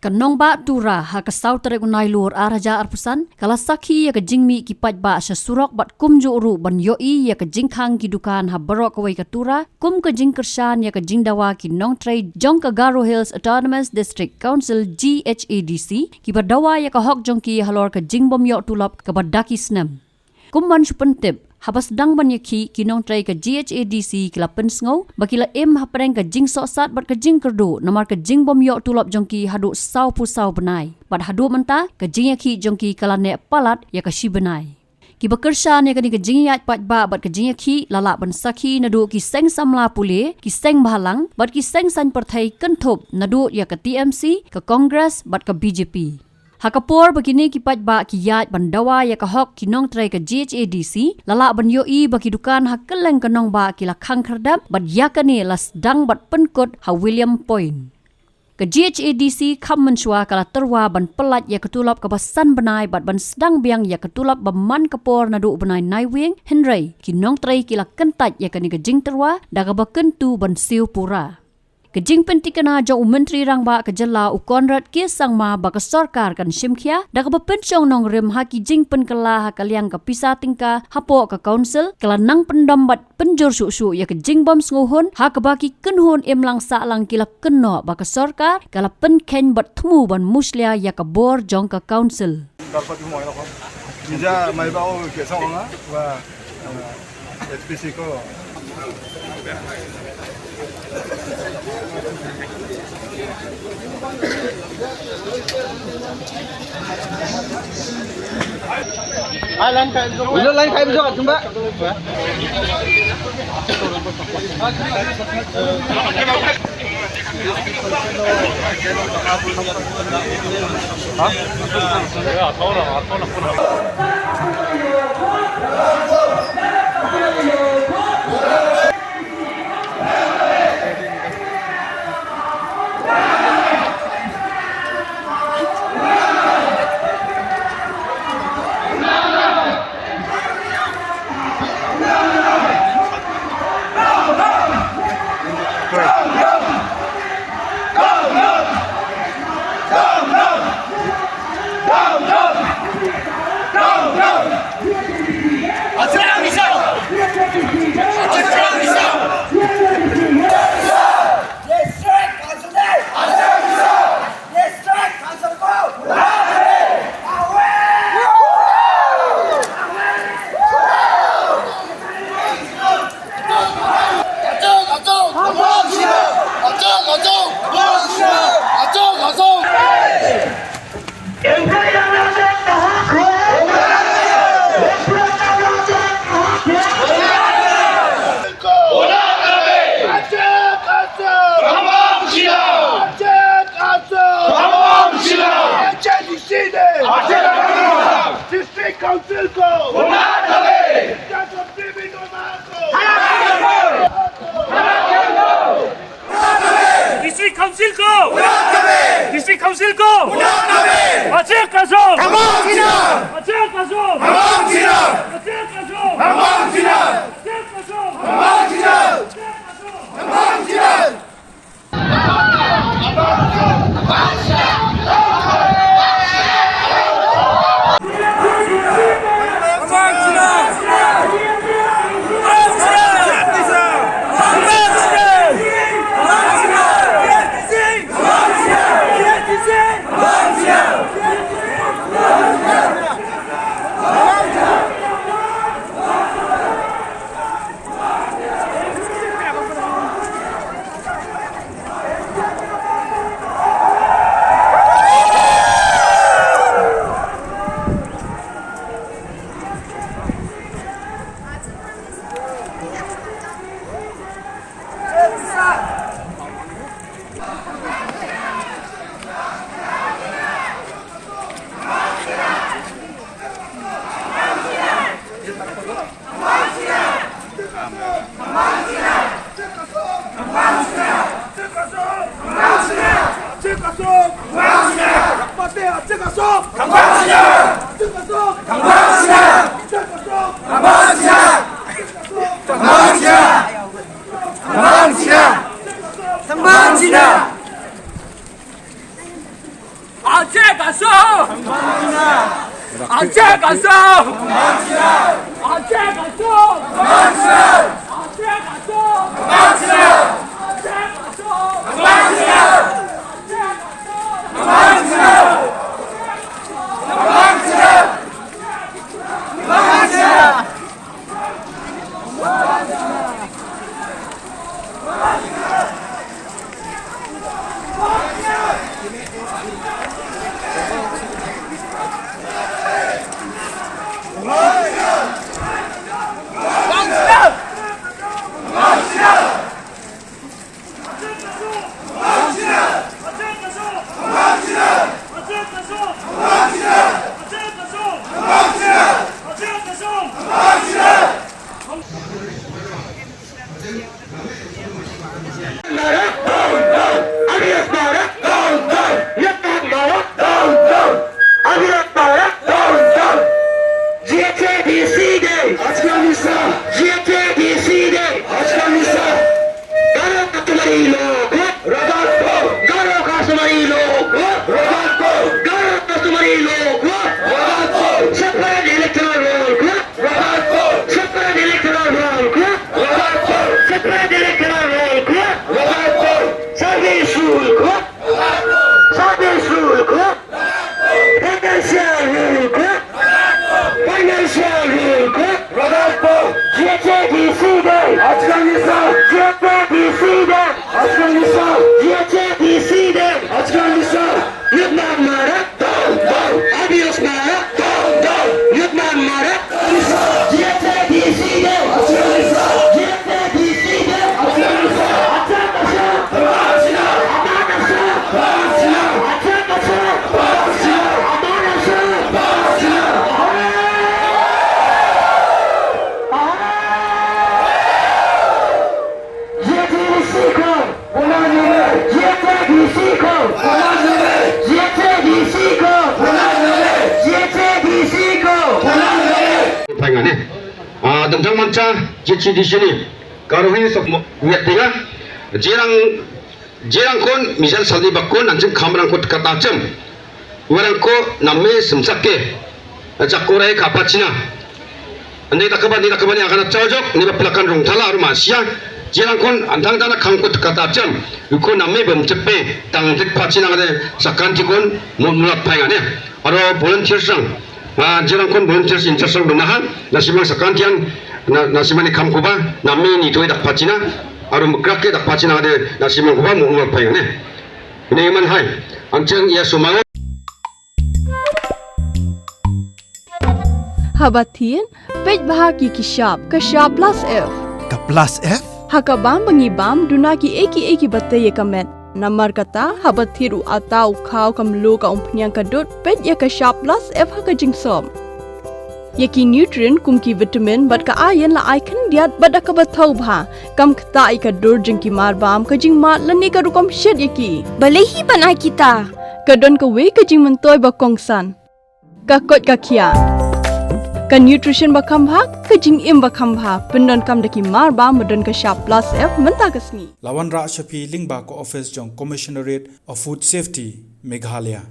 Kanong ba tura ha kasaw tere unay luar araja arpusan kala sakhi ya ka jingmi ki pajba sa surok bat kumju uru ban yoi ya ka jingkhang ki dukan ha barok kawai ka tura kum ka jingkersan ya ka jingdawa ki nong tray jong ka Garo Hills Autonomous District Council GHADC ki badawa ya ka hok jong ki halor ka jingbom yo tulap ka badaki snam kumban supentip habas dang banyaki kinong tray ka GHADC kila pensngau bakila hapreng ka jing sosat bat ka jing kerdu namar ka jing bom yo tulop jongki hadu sau pusau benai bat hadu menta ka jing yaki jongki kala ne palat ya ka shi benai ki bakersan ya ka ni ka jing yat pat ba bat ka jing yaki lala ban sakhi nadu ki seng samla pule ki seng bahalang bat ki seng san parthai kenthop nadu ya ka TMC ka Congress bat ka BJP Hakapor begini ki pajba ki yat bandawa ya ka hok kinong tray ka GHADC lala ban yoi bagi dukan hakeleng kanong ba kila khang khardap bat yakani las dang bat penkot ha William Point ka GHADC kham menshwa kala terwa ban pelat ya ketulap ka basan benai bat ban sedang biang ya ketulap baman kapor nadu benai naiwing Henry kinong tray kila kentat ya kani ka jing terwa daga bakentu ban siu pura Kejing pentikana jauh menteri rangba kejala u Konrad Kiesangma baka sorkar kan simkhia daga bepencong nong rem haki jing penkela hakaliang ka pisa tingka hapo ka council kala nang pendombat penjur su ya kejing bom nguhun ha baki kenhun emlang sa lang kila kenno baka sorkar kala penken bat temu ban muslia ya ka bor jong ka council 진짜 많이 봐오 개성아 와 SPC 거 lain kayak besok coba. District Council ko! District Council ko! District Council ko! Aceh Kasong! Aceh Kasong! Aceh Kasong! 가서 아재 가서 아재 tentang manca di sini kalau ini sok lihat tengah jerang kon misal saldi bakon anjing kamrang kot kata cem orang ko namme semsake cakurai kapacina andai tak kabar yang akan cocok ni pelakan rong thala rumah sia jerang kon antang tanah kangkot kata cem ko namme bem cepe tang tek pacina ada sakan cikon mulak payane aro volunteer sang jerang kon volunteer interest benahan nasibang sakan tiang nasimani kamkuba namme ni toy dak pacina aro mekrak dak pacina ada nasimang kuba mulak payane ini man hai anceng ia sumango Habatin, pej bahagi kishab, kashab plus F. Ka plus F? Hakabam bangibam dunaki eki batay kamet. Namar kata habathiru atau kau kamlu ka umpnyang kadut pej ya kashab plus F hakajing som. Yaki nutrient kumki vitamin bat ka ayan la icon diat bat akabathau bha kam kta ikadur jingki marbam kajing mat lani ka rukom shed yaki. Balehi banai kita. Kadon ka we kajing mentoy bakongsan. Kakot kakia. Ka nutrition bakam bha kajing im bakam bha pendon kam daki marba modon ka sharp plus F menta kasni Lawan Ra Shafi Lingba ko office jong Commissionerate of Food Safety Meghalaya